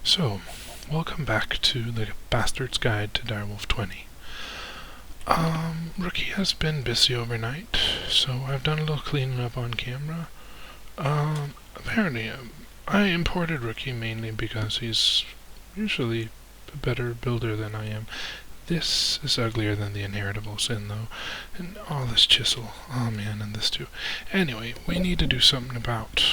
So, welcome back to the Bastard's Guide to Direwolf20. Rookie has been busy overnight, so I've done a little cleaning up on camera. Apparently, I imported Rookie mainly because he's usually a better builder than I am. This is uglier than the inheritable sin, though. And all this chisel. Oh man, and this too. Anyway, we need to do something about,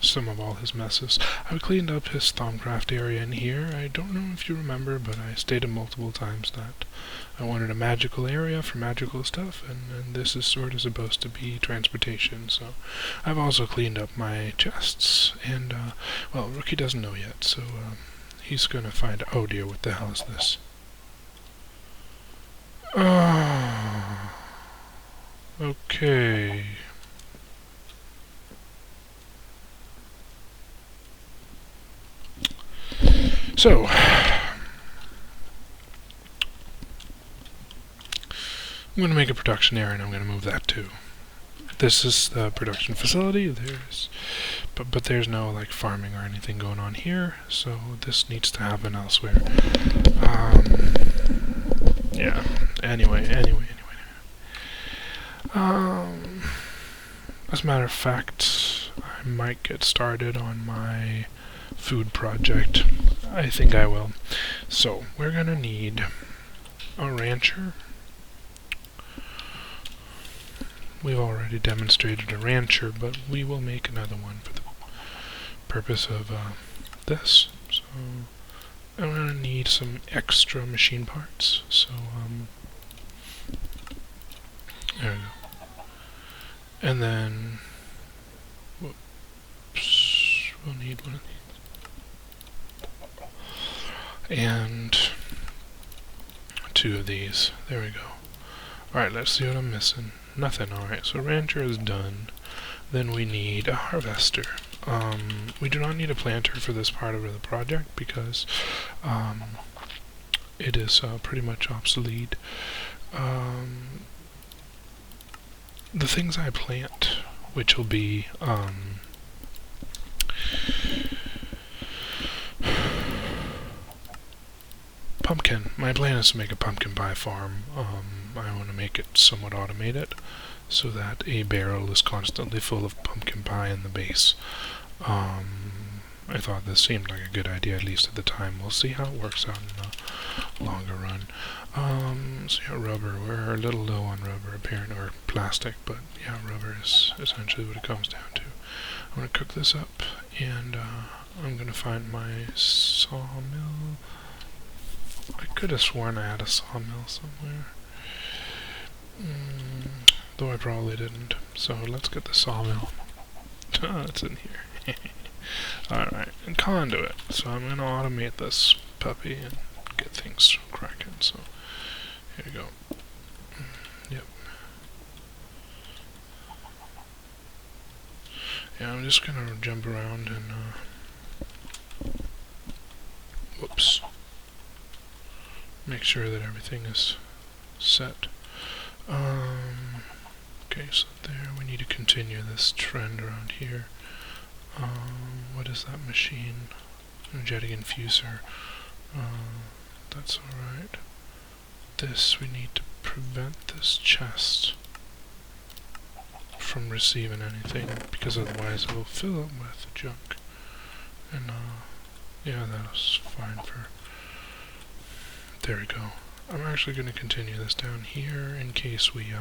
some of all his messes. I've cleaned up his Thaumcraft area in here. I don't know if you remember, but I stated multiple times that I wanted a magical area for magical stuff, and this is sort of supposed to be transportation, so I've also cleaned up my chests, and, well, Rookie doesn't know yet, so, he's gonna find out. Oh dear, what the hell is this? Oh, okay. So, I'm going to make a production area, and I'm going to move that too. This is the production facility. But there's no like farming or anything going on here, so this needs to happen elsewhere. Yeah. Anyway. As a matter of fact, I might get started on my food project. I think I will. So, we're gonna need a rancher. We've already demonstrated a rancher, but we will make another one for the purpose of this. So, I'm gonna need some extra machine parts. So, there we go. And then, whoops, we'll need one of these. And 2 of these. There we go. Alright, let's see what I'm missing. Nothing. Alright, so rancher is done. Then we need a harvester. We do not need a planter for this part of the project because it is pretty much obsolete. The things I plant, which will be pumpkin. My plan is to make a pumpkin pie farm. I want to make it somewhat automated so that a barrel is constantly full of pumpkin pie in the base. I thought this seemed like a good idea, at least at the time. We'll see how it works out in the longer run. So yeah, rubber. We're a little low on rubber, apparently, or plastic, but yeah, rubber is essentially what it comes down to. I'm going to cook this up, and I'm going to find my sawmill. I could have sworn I had a sawmill somewhere. Though I probably didn't. So let's get the sawmill. It's in here. Alright, and conduit. So I'm going to automate this puppy and get things cracking. So here we go. Yep. Yeah, I'm just going to jump around and whoops. Make sure that everything is set. Okay, so there, we need to continue this trend around here. What is that machine? Energetic infuser. That's alright. This, we need to prevent this chest from receiving anything, because otherwise it will fill up with junk. And, yeah, that's fine for... There we go. I'm actually going to continue this down here in case we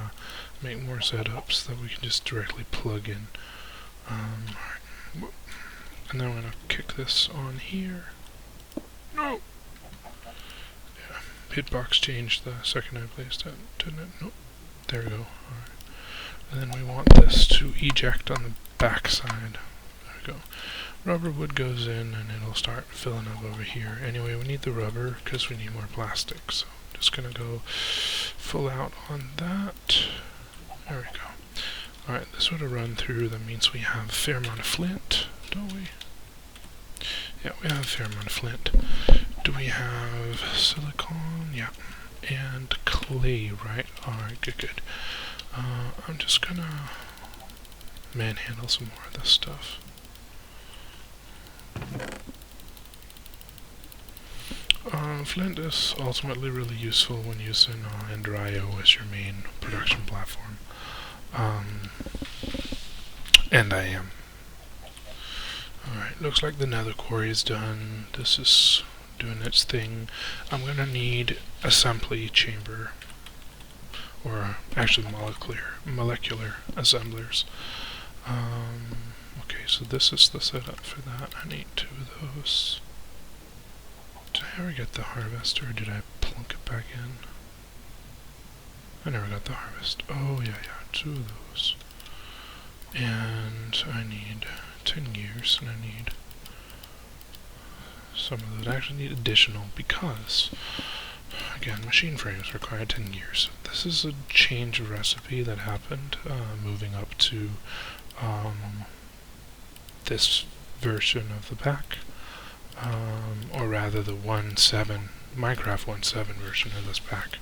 make more setups that we can just directly plug in. And then I'm going to kick this on here. No! Yeah, hitbox changed the second I placed it, didn't it? Nope. There we go. Alright. And then we want this to eject on the back side. There we go. Rubber wood goes in and it'll start filling up over here. Anyway, we need the rubber because we need more plastic. So I'm just going to go full out on that. There we go. Alright, this would have run through. That means we have a fair amount of flint, don't we? Yeah, we have a fair amount of flint. Do we have silicone? Yeah. And clay, right? Alright, good. I'm just going to manhandle some more of this stuff. Flint is ultimately really useful when using Direwolf as your main production platform. And I am. Alright, looks like the nether quarry is done. This is doing its thing. I'm gonna need assembly chamber. Or actually molecular assemblers. Okay, so this is the setup for that. I need 2 of those. Did I ever get the harvester, or did I plunk it back in? I never got the harvest. Oh, yeah, 2 of those. And I need 10 gears, and I need some of those. I actually need additional because, again, machine frames require 10 gears. This is a change of recipe that happened moving up to this version of the pack. Or rather the 1.7, Minecraft 1.7 version of this pack.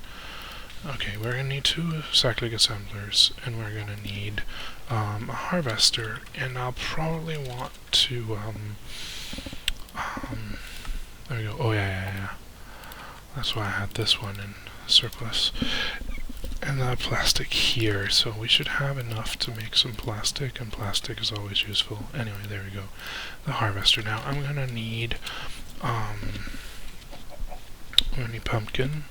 Okay, we're going to need 2 cyclic assemblers, and we're going to need a harvester, and I'll probably want to, there we go, oh yeah. That's why I had this one in surplus. And that plastic here, so we should have enough to make some plastic, and plastic is always useful. Anyway, there we go. The harvester. Now, I'm gonna need, pumpkin.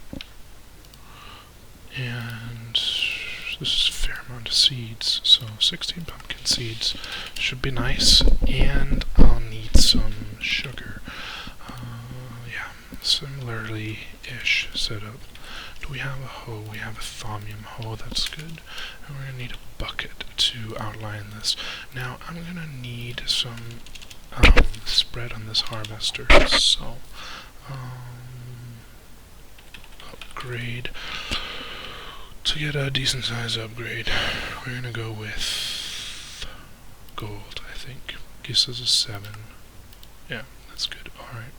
And this is a fair amount of seeds, so 16 pumpkin seeds should be nice, and I'll need some sugar. Yeah, similarly-ish setup. Do we have a hoe? We have a thaumium hoe, that's good. And we're gonna need a bucket to outline this. Now, I'm gonna need some spread on this harvester, so upgrade. To get a decent size upgrade, we're gonna go with gold, I think. Gives us a 7. Yeah, that's good. Alright.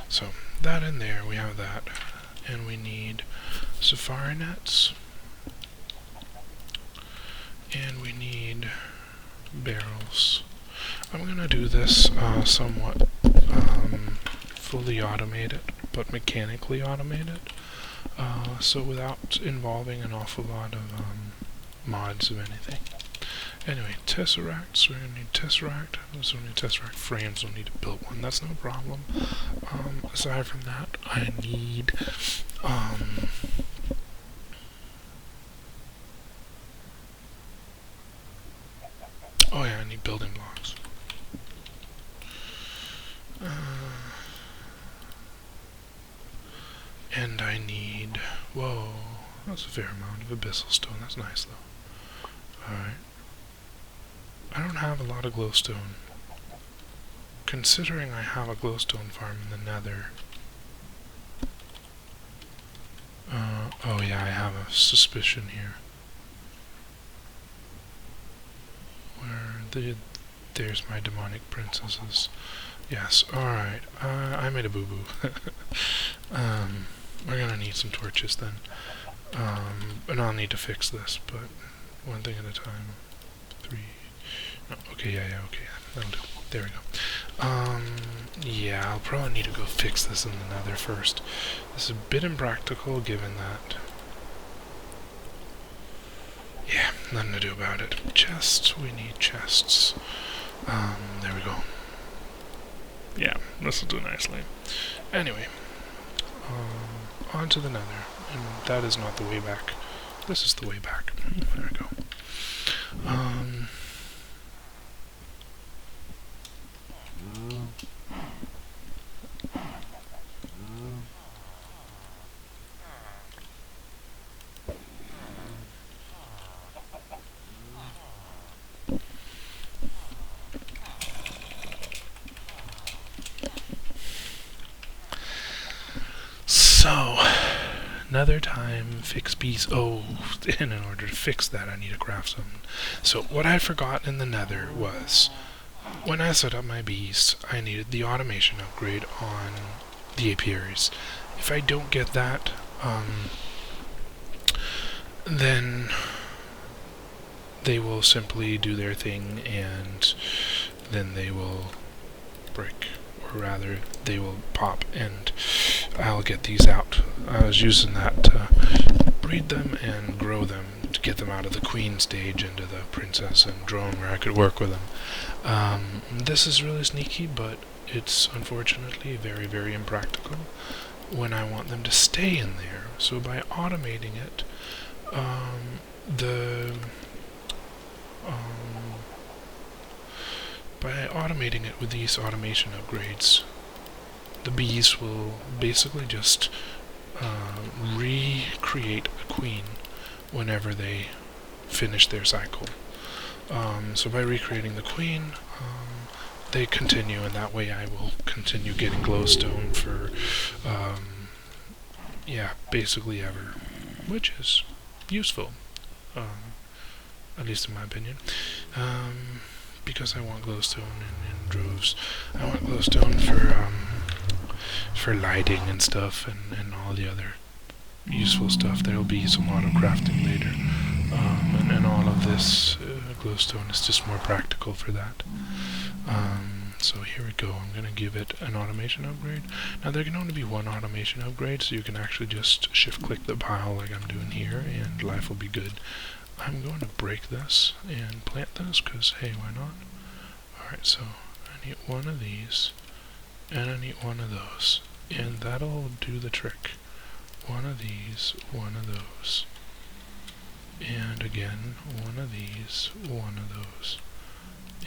So, that in there, we have that. And we need safari nets. And we need barrels. I'm gonna do this somewhat fully automated, but mechanically automated. So without involving an awful lot of mods of anything. Anyway, tesseracts, we're going to need tesseract. So we need tesseract frames, we'll need to build one, that's no problem. Aside from that, I need oh yeah, I need building blocks. And I need, whoa, that's a fair amount of abyssal stone, that's nice though. Alright. I don't have a lot of glowstone. Considering I have a glowstone farm in the nether. Oh yeah, I have a suspicion here. There's my demonic princesses. Yes, alright. I made a boo-boo. We're gonna need some torches then. And I'll need to fix this, but one thing at a time. 3. No, okay, yeah, okay, that'll do. There we go. Yeah, I'll probably need to go fix this in the nether first. This is a bit impractical given that. Yeah, nothing to do about it. Chests, we need chests. There we go. Yeah, this will do nicely. Anyway, on to the nether. And that is not the way back. This is the way back. There we go. So, another time, fix bees. Oh, and in order to fix that, I need to craft something. So, what I forgot in the nether was, when I set up my bees, I needed the automation upgrade on the apiaries. If I don't get that, then they will simply do their thing, and then they will break. Or rather, they will pop, and I'll get these out. I was using that to breed them and grow them to get them out of the queen stage into the princess and drone where I could work with them. This is really sneaky, but it's unfortunately very, very impractical when I want them to stay in there. So by automating it, with these automation upgrades, the bees will basically just recreate a queen whenever they finish their cycle. So by recreating the queen, they continue, and that way I will continue getting glowstone for, basically ever, which is useful, at least in my opinion, because I want glowstone in droves. I want glowstone for lighting and stuff, and all the other useful stuff. There will be some auto crafting later, and all of this glowstone is just more practical for that. So here we go. I'm going to give it an automation upgrade. Now there can only be one automation upgrade, so you can actually just shift click the pile like I'm doing here, and life will be good. I'm going to break this and plant this, because hey, why not? Alright, so I need one of these, and I need one of those, and that'll do the trick. One of these, one of those, and again, one of these, one of those,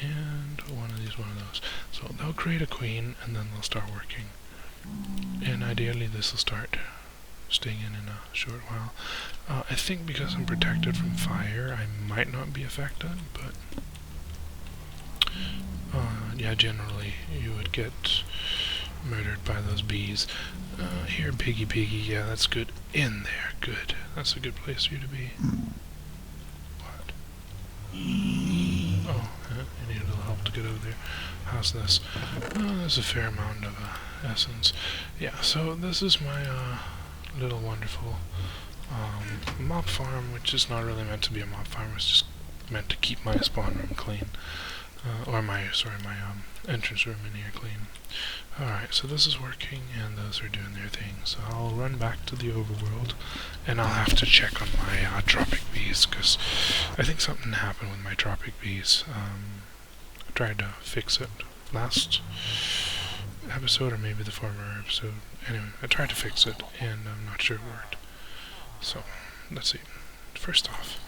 and one of these, one of those. So they'll create a queen, and then they'll start working. And ideally this will start staying in a short while. I think because I'm protected from fire, I might not be affected, but yeah, generally you would get murdered by those bees. Here, piggy, yeah, that's good. In there, good. That's a good place for you to be. What? Oh, I need a little help to get over there. How's this? Oh, there's a fair amount of essence. Yeah, so this is my little wonderful mob farm, which is not really meant to be a mob farm. It's just meant to keep my spawn room clean. Or my entrance room in here clean. Alright, so this is working, and those are doing their thing. So I'll run back to the overworld, and I'll have to check on my tropic bees, because I think something happened with my tropic bees. I tried to fix it last episode, or maybe the former episode. Anyway, I tried to fix it, and I'm not sure it worked. So, let's see. First off,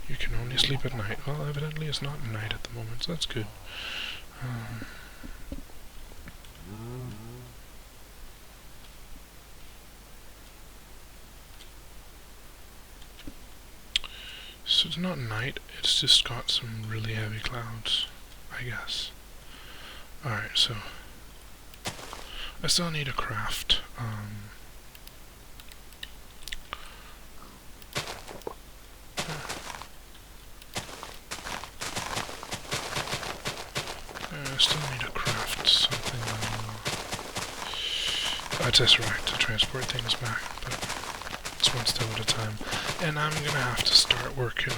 you can only sleep at night. Well, evidently it's not night at the moment, so that's good. So it's not night, it's just got some really heavy clouds, I guess. Alright, so I still need a craft. I still need to craft something. A tesseract to transport things back, but it's one step at a time. And I'm gonna have to start working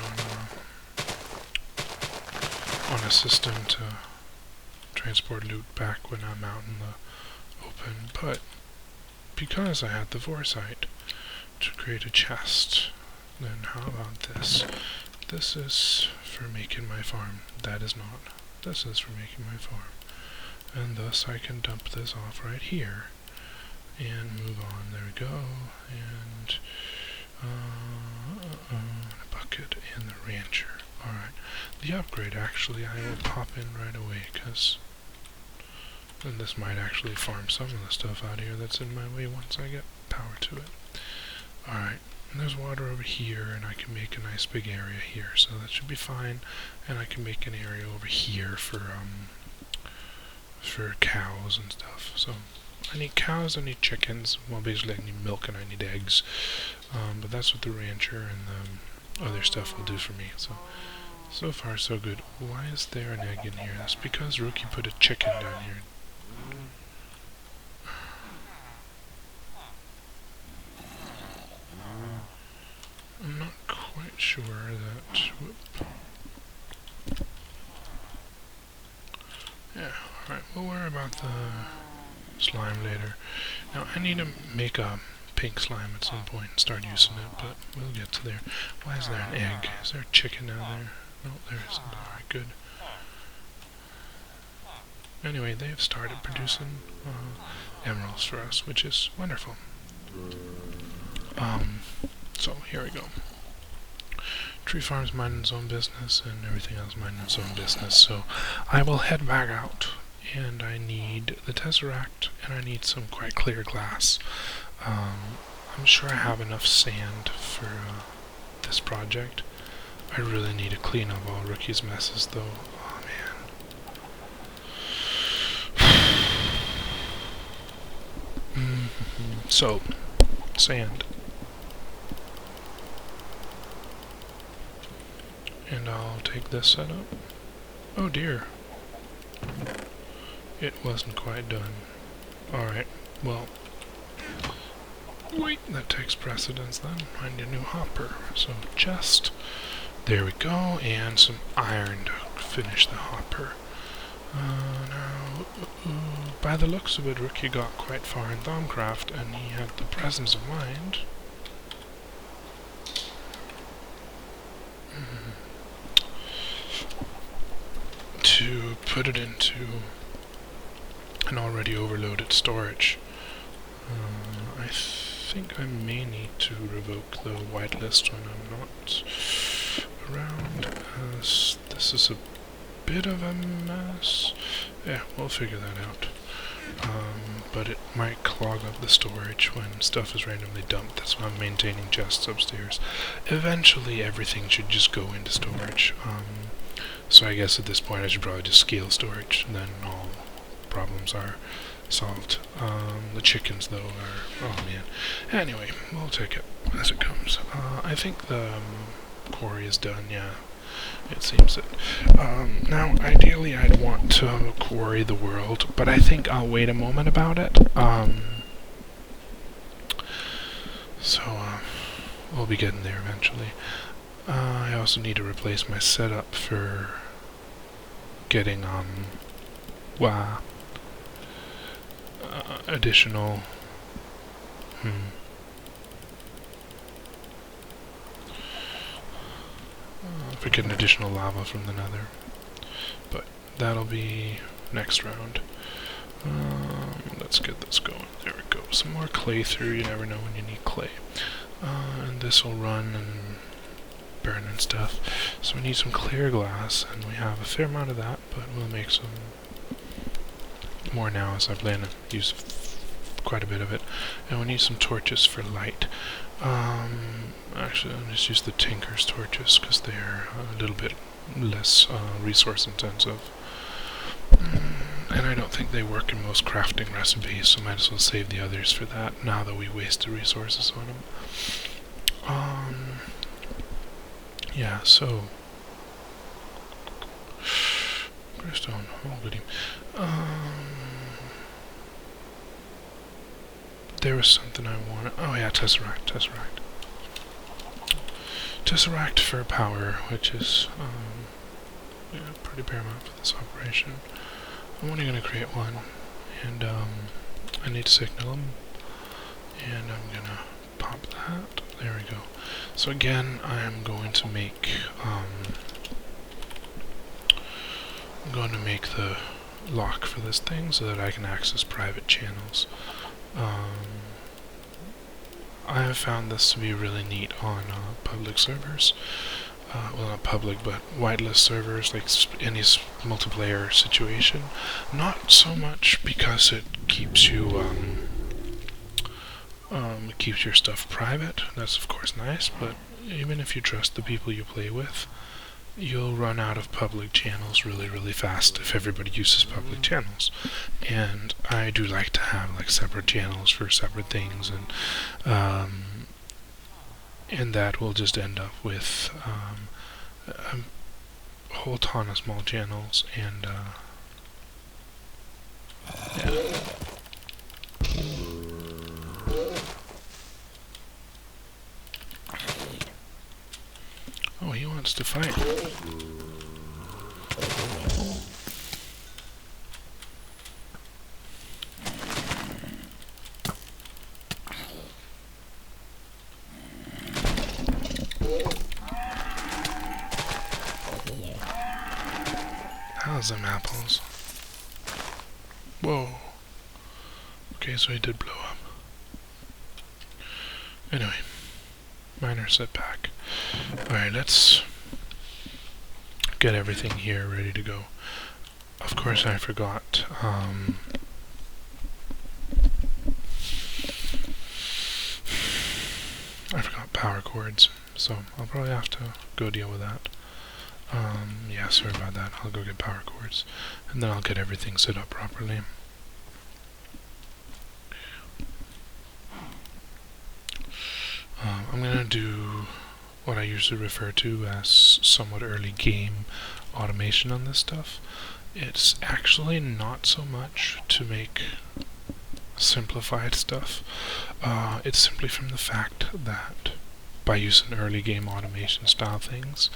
on a system to transport loot back when I'm out in the open. But because I had the foresight to create a chest, then how about this? This is for making my farm. That is not. This is for making my farm. And thus I can dump this off right here and move on. There we go. And a bucket and the rancher. Alright. The upgrade, actually, I will pop in right away, because then this might actually farm some of the stuff out here that's in my way once I get power to it. Alright. And there's water over here, and I can make a nice big area here, so that should be fine. And I can make an area over here for cows and stuff. So I need cows, I need chickens. Well, basically I need milk and I need eggs. But that's what the rancher and the other stuff will do for me. So far so good. Why is there an egg in here? That's because Rookie put a chicken down here. I'm not quite sure that... Whoop. Yeah, alright, we'll worry about the slime later. Now I need to make a pink slime at some point and start using it, but we'll get to there. Why is there an egg? Is there a chicken down there? No, there isn't. Alright, good. Anyway, they have started producing emeralds for us, which is wonderful. So here we go. Tree Farm's minding its own business, and everything else minding its own business. So I will head back out, and I need the Tesseract, and I need some quite clear glass. I'm sure I have enough sand for this project. I really need to clean up all Rookie's messes, though. Oh man. So, sand. And I'll take this setup. Oh dear. It wasn't quite done. Alright, well. Wait, that takes precedence then. I need a new hopper. So chest. There we go. And some iron to finish the hopper. Now, by the looks of it, Rookie got quite far in Thaumcraft, and he had the presence of mind to put it into an already overloaded storage. I think I may need to revoke the whitelist when I'm not around, as this is a bit of a mess. Yeah, we'll figure that out. But it might clog up the storage when stuff is randomly dumped. That's why I'm maintaining chests upstairs. Eventually everything should just go into storage. So I guess at this point I should probably just scale storage, and then all problems are solved. The chickens though are, oh man. Anyway, we'll take it as it comes. I think the quarry is done, yeah. It seems it. Now, ideally I'd want to quarry the world, but I think I'll wait a moment about it. We'll be getting there eventually. I also need to replace my setup for getting, additional, for getting additional lava from the nether. But that'll be next round. Let's get this going. There we go. Some more clay through. You never know when you need clay. And this will run and burn and stuff. So we need some clear glass, and we have a fair amount of that, but we'll make some more now as I plan to use quite a bit of it. And we need some torches for light. Actually, I'll just use the Tinker's torches because they're a little bit less resource intensive. And I don't think they work in most crafting recipes, so might as well save the others for that now that we wasted resources on them. Yeah, so Gristone, oh goody. There was something I wanted. Oh yeah, Tesseract. Tesseract for power, which is yeah, pretty paramount for this operation. I'm only going to create one, and I need to signal them, and I'm going to pop that. There we go. So again, I am going to make the lock for this thing so that I can access private channels. I have found this to be really neat on public servers. Well, not public, but whitelist servers, like any multiplayer situation. Not so much because it keeps you, keeps your stuff private. That's of course nice, but even if you trust the people you play with, you'll run out of public channels really, really fast if everybody uses public channels. And I do like to have like separate channels for separate things, and that will just end up with a whole ton of small channels, and yeah. Oh, he wants to fight. How's them apples? Whoa. Okay, so he did blow up. Anyway, minor setback. Alright, let's get everything here ready to go. Of course I forgot, power cords, so I'll probably have to go deal with that. Yeah, sorry about that. I'll go get power cords, and then I'll get everything set up properly. I'm gonna do what I usually refer to as somewhat early game automation on this stuff. It's actually not so much to make simplified stuff. It's simply from the fact that by using early game automation style things,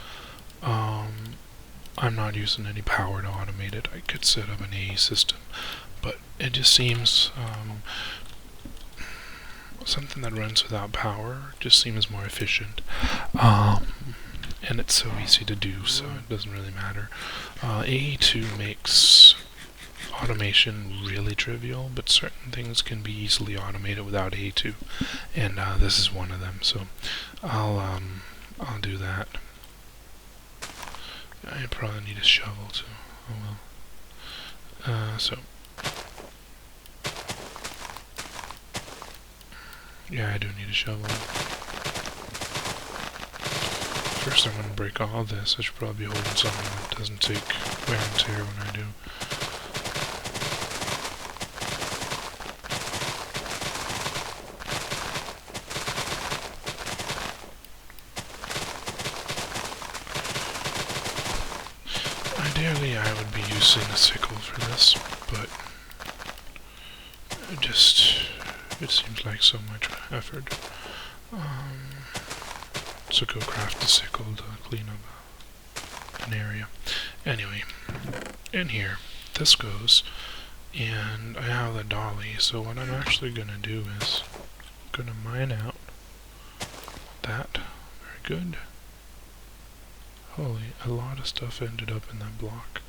I'm not using any power to automate it. I could set up an AE system, but it just seems something that runs without power just seems more efficient. And it's so easy to do, so it doesn't really matter. AE2 makes automation really trivial, but certain things can be easily automated without AE2, and this is one of them. So I'll do that. I probably need a shovel too. Oh well. So yeah, I do need a shovel. First I'm going to break all this. I should probably be holding something that doesn't take wear and tear when I do. Ideally I would be using a sickle for this, but it seems like so much effort. So go craft a sickle to clean up an area. Anyway, in here, this goes, and I have the dolly, so what I'm actually gonna do is gonna mine out that. Very good. Holy, a lot of stuff ended up in that block.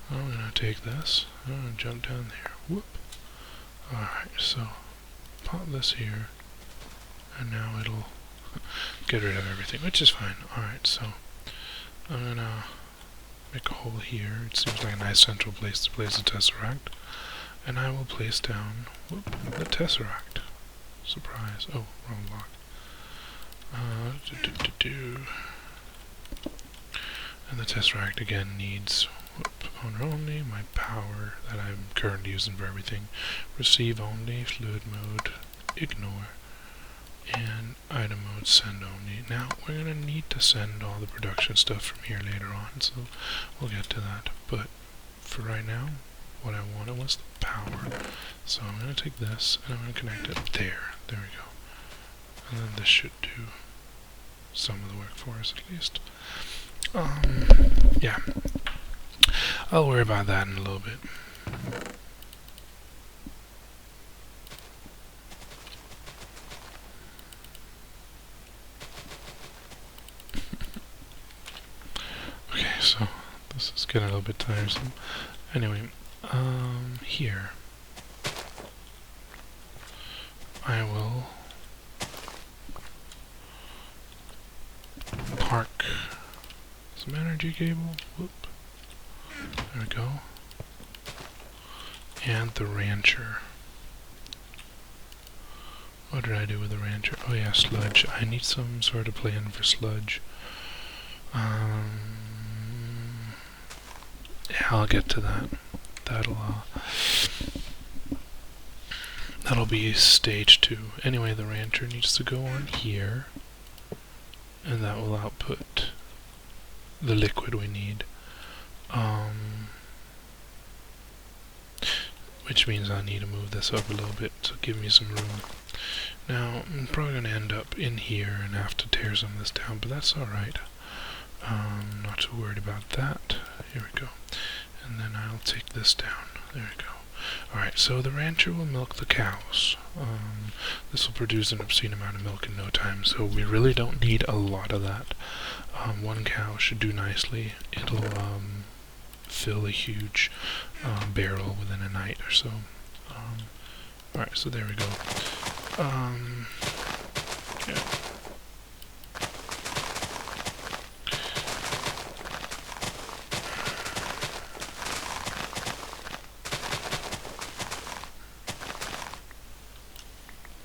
I'm gonna take this, I'm gonna jump down there. Whoop. Alright, so pop this here, and now it'll get rid of everything, which is fine. Alright, so I'm gonna make a hole here. It seems like a nice central place to place the tesseract, and I will place down the tesseract. Surprise. Oh, wrong block. And the tesseract again needs owner only, my power that I'm currently using for everything, receive only, fluid mode, ignore, and item mode send only. Now we're going to need to send all the production stuff from here later on, so we'll get to that. But for right now, what I wanted was the power. So I'm going to take this and I'm going to connect it there. There we go. And then this should do some of the work for us at least. Yeah. I'll worry about that in a little bit. Okay, so this is getting a little bit tiresome. Anyway, here I will park some energy cable. Whoop. There we go. And the rancher. What did I do with the rancher? Oh yeah, sludge. I need some sort of plan for sludge. Yeah, I'll get to that. That'll be stage 2. Anyway, the rancher needs to go on here, and that will output the liquid we need. Which means I need to move this up a little bit to give me some room. Now, I'm probably going to end up in here and have to tear some of this down, but that's alright. Not too worried about that. Here we go. And then I'll take this down. There we go. Alright, so the rancher will milk the cows. This will produce an obscene amount of milk in no time, so we really don't need a lot of that. One cow should do nicely. fill a huge barrel within a night or so. Alright, so there we go. Yeah.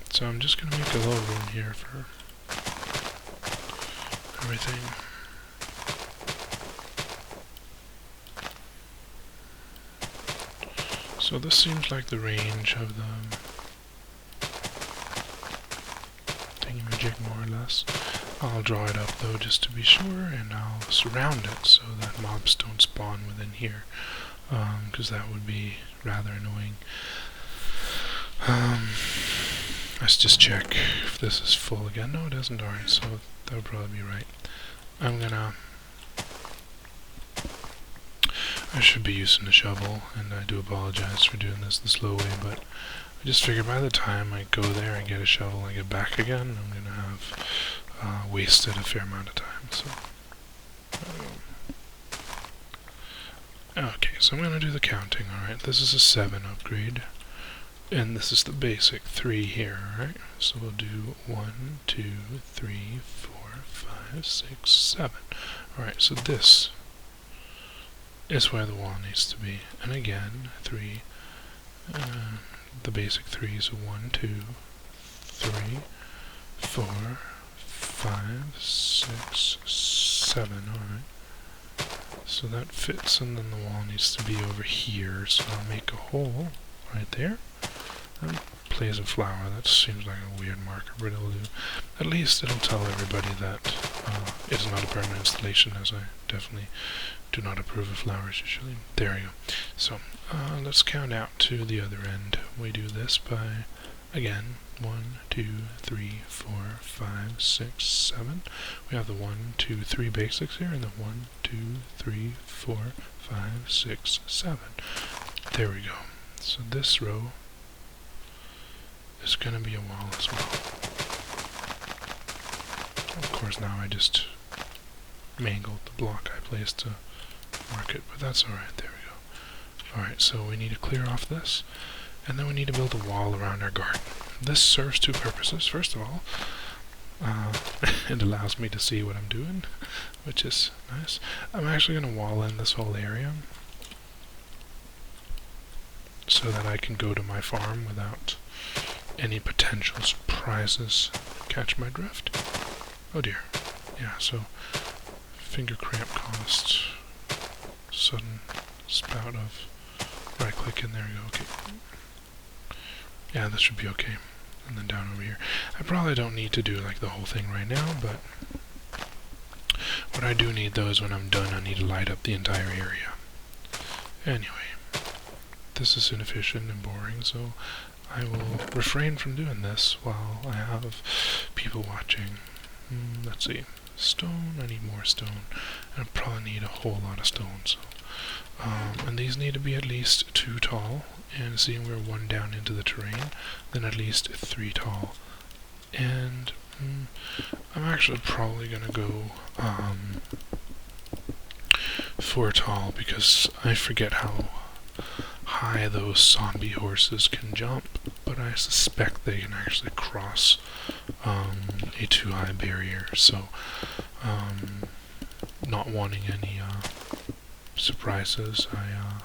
So I'm just going to make a little room here for everything. So this seems like the range of the thingamajig more or less. I'll draw it up though just to be sure, and I'll surround it so that mobs don't spawn within here, because that would be rather annoying. Let's just check if this is full again. No, it isn't. Alright, so that would probably be right. I should be using a shovel, and I do apologize for doing this the slow way, but I just figured by the time I go there and get a shovel and get back again, I'm going to have wasted a fair amount of time. So, okay, so I'm going to do the counting. Alright, this is a 7 upgrade. And this is the basic 3 here, alright? So we'll do 1, 2, 3, 4, 5, 6, 7. Alright, so this is where the wall needs to be. And again, 3. The basic 3 is 1, 2, 3, 4, 5, 6, 7. Alright. So that fits, and then the wall needs to be over here. So I'll make a hole right there. Plays a flower. That seems like a weird marker, but it'll do. At least it'll tell everybody that it's not a permanent installation, as I definitely do not approve of flowers usually. There we go. So let's count out to the other end. We do this by, again, 1, 2, 3, 4, 5, 6, 7. We have the 1, 2, 3 basics here, and the 1, 2, 3, 4, 5, 6, 7. There we go. So this row is going to be a wall as well. Of course, now I just mangled the block I placed to mark it, but that's alright. There we go. Alright, so we need to clear off this, and then we need to build a wall around our garden. This serves 2 purposes. First of all, it allows me to see what I'm doing, which is nice. I'm actually going to wall in this whole area so that I can go to my farm without any potential surprises. Catch my drift? Oh dear. Yeah, so finger cramp caused sudden spout of right click, and there we go. Okay. Yeah, this should be okay. And then down over here. I probably don't need to do like the whole thing right now, but what I do need though is when I'm done I need to light up the entire area. Anyway, this is inefficient and boring, so I will refrain from doing this while I have people watching. Let's see. Stone, I need more stone. And I probably need a whole lot of stone. So, and these need to be at least 2 tall. And seeing we're 1 down into the terrain, then at least 3 tall. And I'm actually probably going to go 4 tall, because I forget how high those zombie horses can jump, but I suspect they can actually cross a too high barrier, so not wanting any surprises, I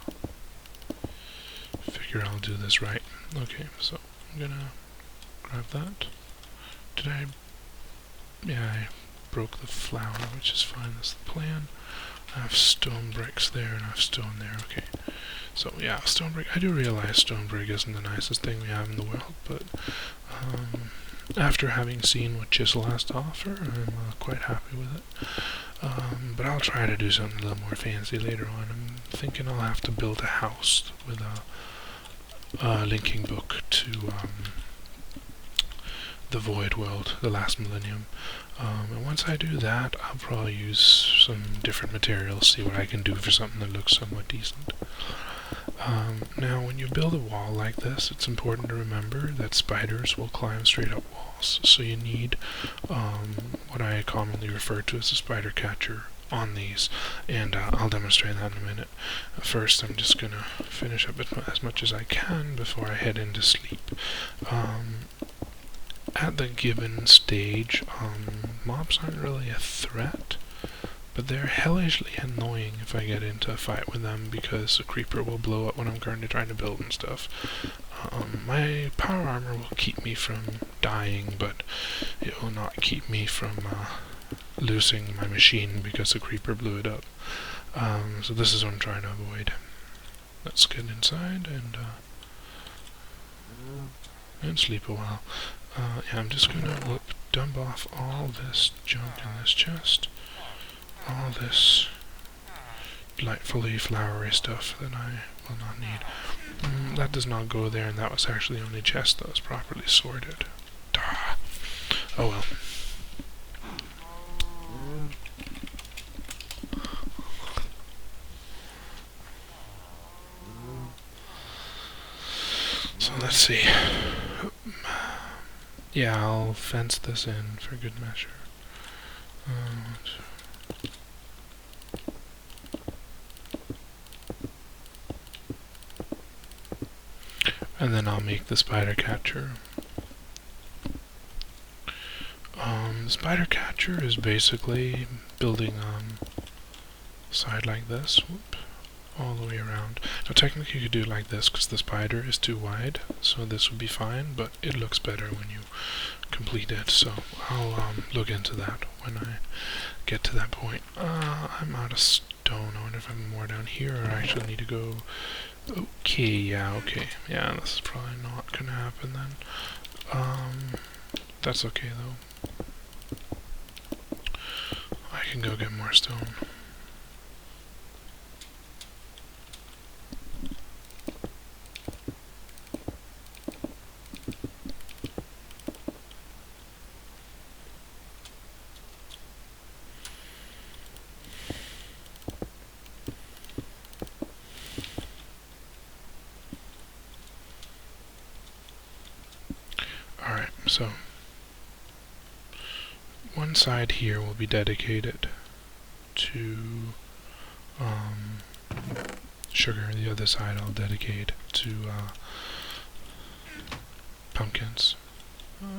figure I'll do this right. Okay, so I'm gonna grab that. Yeah, I broke the flower, which is fine, that's the plan. I have stone bricks there, and I have stone there, okay. So yeah, stone brick. I do realize stone brick isn't the nicest thing we have in the world, but after having seen what chisel has to offer, I'm quite happy with it. But I'll try to do something a little more fancy later on. I'm thinking I'll have to build a house with a linking book to the Void World, the last millennium. And once I do that, I'll probably use some different materials, see what I can do for something that looks somewhat decent. Now, when you build a wall like this, it's important to remember that spiders will climb straight up walls. So you need what I commonly refer to as a spider catcher on these, and I'll demonstrate that in a minute. First, I'm just gonna finish up as much as I can before I head into sleep. At the given stage, mobs aren't really a threat, but they're hellishly annoying if I get into a fight with them, because a creeper will blow up when I'm currently trying to build and stuff. My power armor will keep me from dying, but it will not keep me from losing my machine because a creeper blew it up. So this is what I'm trying to avoid. Let's get inside and sleep a while. Yeah, I'm just gonna dump off all this junk in this chest. All this delightfully flowery stuff that I will not need. That does not go there, and that was actually the only chest that was properly sorted. Duh. Oh well. So let's see. Yeah, I'll fence this in for good measure. And then I'll make the spider catcher. The spider catcher is basically building a side like this, all the way around. Now technically you could do it like this because the spider is too wide, so this would be fine, but it looks better when you complete it, so I'll look into that when I get to that point. I'm out of stone. I wonder if I have more down here, or I actually need to go... Okay, yeah, this is probably not gonna happen then. That's okay though. I can go get more stone. Alright, so one side here will be dedicated to sugar, the other side I'll dedicate to pumpkins.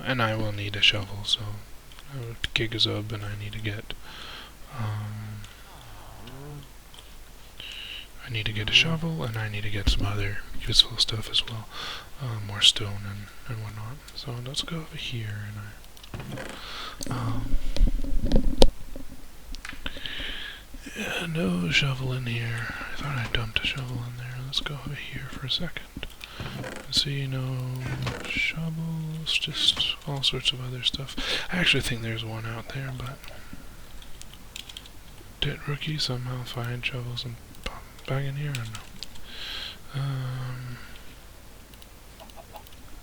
And I will need a shovel, so gigazub, and I need to get a shovel, and I need to get some other useful stuff as well, more stone and whatnot. So let's go over here, and yeah, no shovel in here. I thought I dumped a shovel in there. Let's go over here for a second. See, no shovels, just all sorts of other stuff. I actually think there's one out there, but did Rookie somehow find shovels and pop them back in here, or no?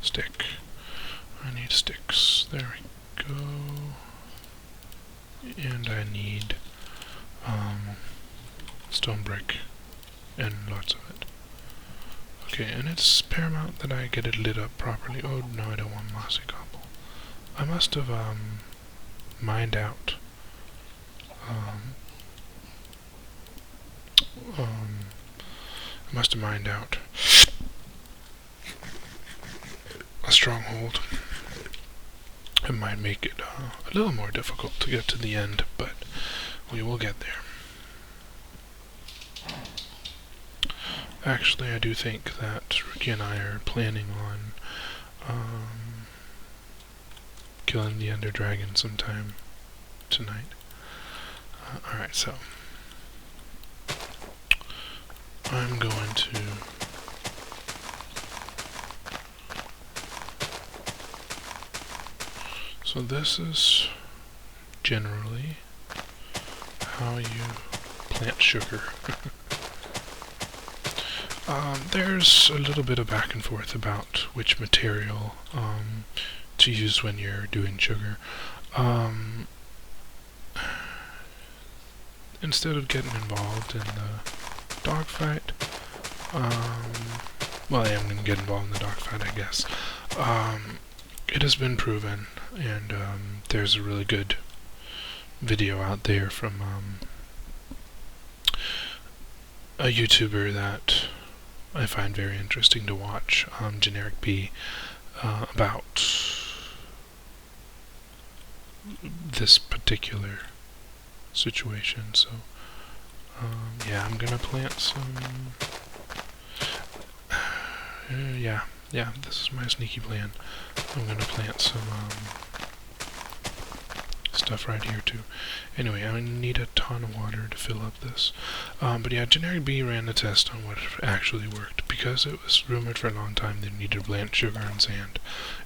Stick. I need sticks. There we go. And I need stone brick, and lots of it. Okay, and it's paramount that I get it lit up properly. Oh no, I don't want mossy cobble. I must have mined out a stronghold. It might make it a little more difficult to get to the end, but we will get there. Actually, I do think that Ricky and I are planning on killing the Ender Dragon sometime tonight. Alright, so I'm going to so this is generally how you plant sugar. There's a little bit of back and forth about which material to use when you're doing sugar. Instead of getting involved in the dogfight, well, I am going to get involved in the dogfight, I guess. It has been proven, and there's a really good video out there from a YouTuber that I find very interesting to watch, Generic B, about this particular situation. So yeah, I'm gonna plant some. Yeah, this is my sneaky plan. I'm gonna plant some stuff right here too. Anyway, I need a ton of water to fill up this. But yeah, Generic B ran a test on what actually worked, because it was rumored for a long time they needed to plant sugar and sand.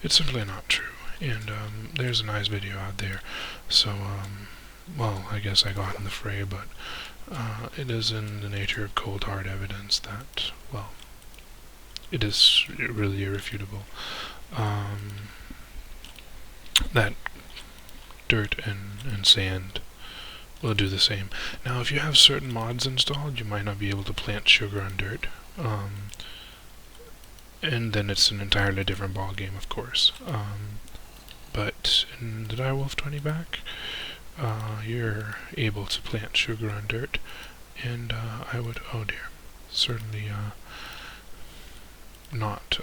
It's simply not true. And there's a nice video out there. So, well, I guess I got in the fray, but it is in the nature of cold hard evidence that, well, it is really irrefutable that dirt and sand will do the same. Now, if you have certain mods installed, you might not be able to plant sugar on dirt, and then it's an entirely different ball game, of course. But in the Direwolf20 pack, you're able to plant sugar on dirt, and I would, oh dear, certainly not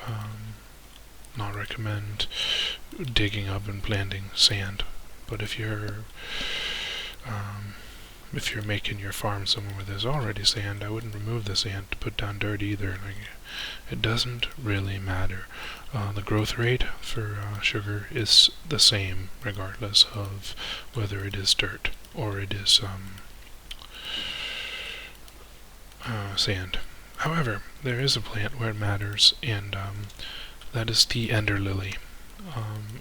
recommend digging up and planting sand. But if you're making your farm somewhere where there's already sand, I wouldn't remove the sand to put down dirt either. Like, it doesn't really matter. The growth rate for sugar is the same regardless of whether it is dirt or it is sand. However, there is a plant where it matters, and that is the ender lily.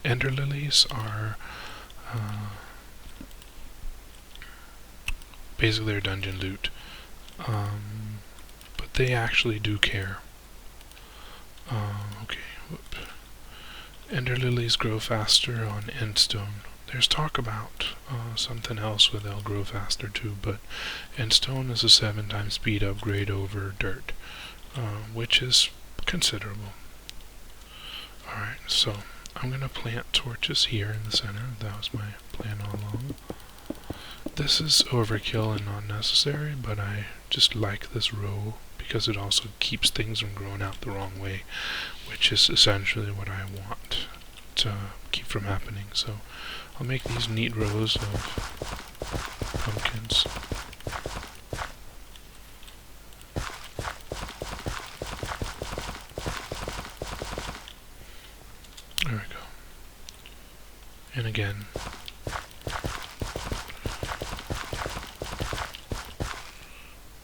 Ender lilies are basically they're dungeon loot, but they actually do care. Okay, whoop. Ender lilies grow faster on endstone. There's talk about something else where they'll grow faster too, but endstone is a 7 times speed upgrade over dirt, which is considerable. Alright, so I'm going to plant torches here in the center. That was my plan all along. This is overkill and not necessary, but I just like this row because it also keeps things from growing out the wrong way, which is essentially what I want to keep from happening. So I'll make these neat rows of pumpkins. There we go. And again,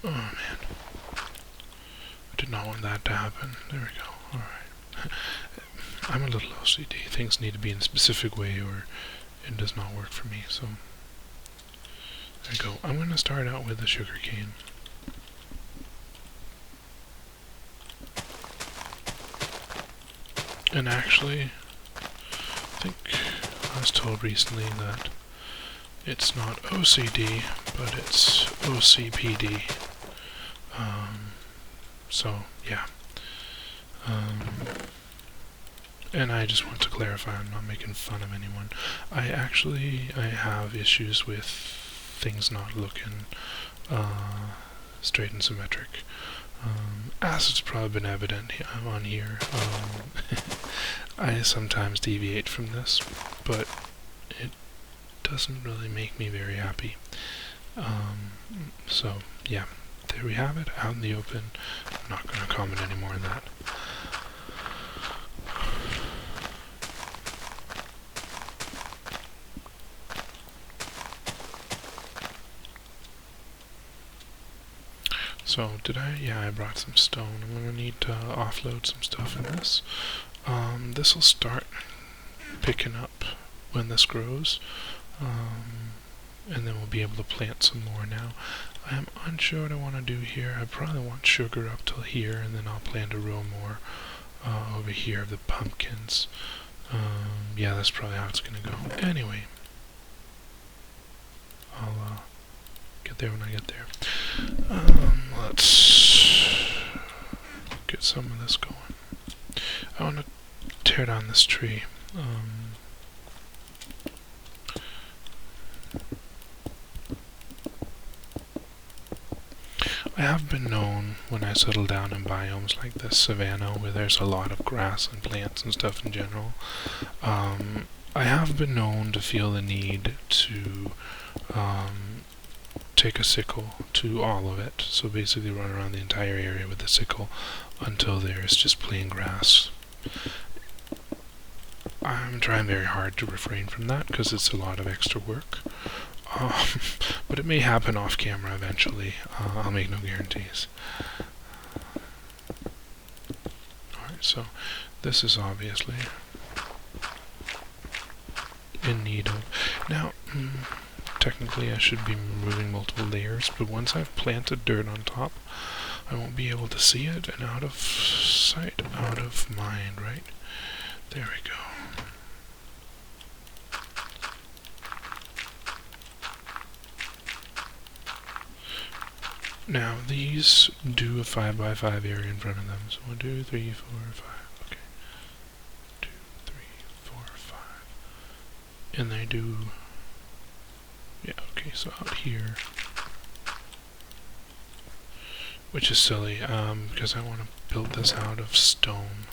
oh man, I did not want that to happen. There we go. Alright. I'm a little OCD. Things need to be in a specific way or it does not work for me, so there we go. I'm going to start out with a sugar cane. And actually, I think I was told recently that it's not OCD, but it's OCPD. So, yeah. And I just want to clarify, I'm not making fun of anyone. I have issues with things not looking straight and symmetric. As it's probably been evident on here, I sometimes deviate from this, but it doesn't really make me very happy. So, yeah, there we have it, out in the open. I'm not going to comment any more on that. So, yeah, I brought some stone. I'm going to need to offload some stuff in this. This will start picking up when this grows, and then we'll be able to plant some more. Now, I am unsure what I want to do here. I probably want sugar up till here, and then I'll plant a row more over here of the pumpkins. Yeah, that's probably how it's going to go. Anyway, I'll get there when I get there. Let's get some of this going. I want to tear down this tree. I I have been known, when I settle down in biomes like this savanna, where there's a lot of grass and plants and stuff in general, I have been known to feel the need to take a sickle to all of it. So basically run around the entire area with a sickle until there's just plain grass. I'm trying very hard to refrain from that because it's a lot of extra work. But it may happen off camera eventually. I'll make no guarantees. Alright, so this is obviously in need of... Now, technically I should be removing multiple layers, but once I've planted dirt on top, I won't be able to see it, and out of sight, out of mind, right? There we go. Now, these do a 5x5 area in front of them. So 1, 2, 3, 4, 5. Okay. 2, 3, 4, 5. And they do... Yeah, okay, so out here. Which is silly, because I want to build this out of stone.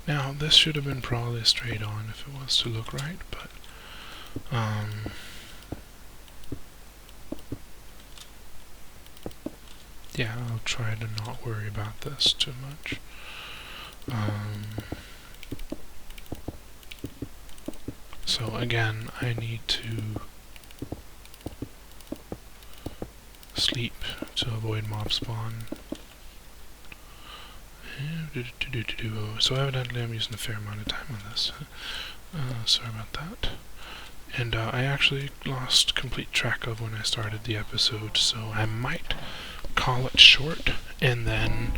Now, this should have been probably straight on if it was to look right, but, yeah, I'll try to not worry about this too much. So again, I need to sleep to avoid mob spawn. So evidently I'm using a fair amount of time on this. Sorry about that. And I actually lost complete track of when I started the episode, so I might call it short, and then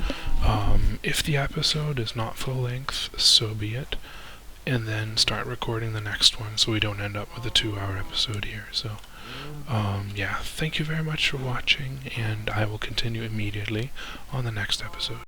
if the episode is not full length, so be it, and then start recording the next one so we don't end up with a 2-hour episode here. So yeah, thank you very much for watching, and I will continue immediately on the next episode.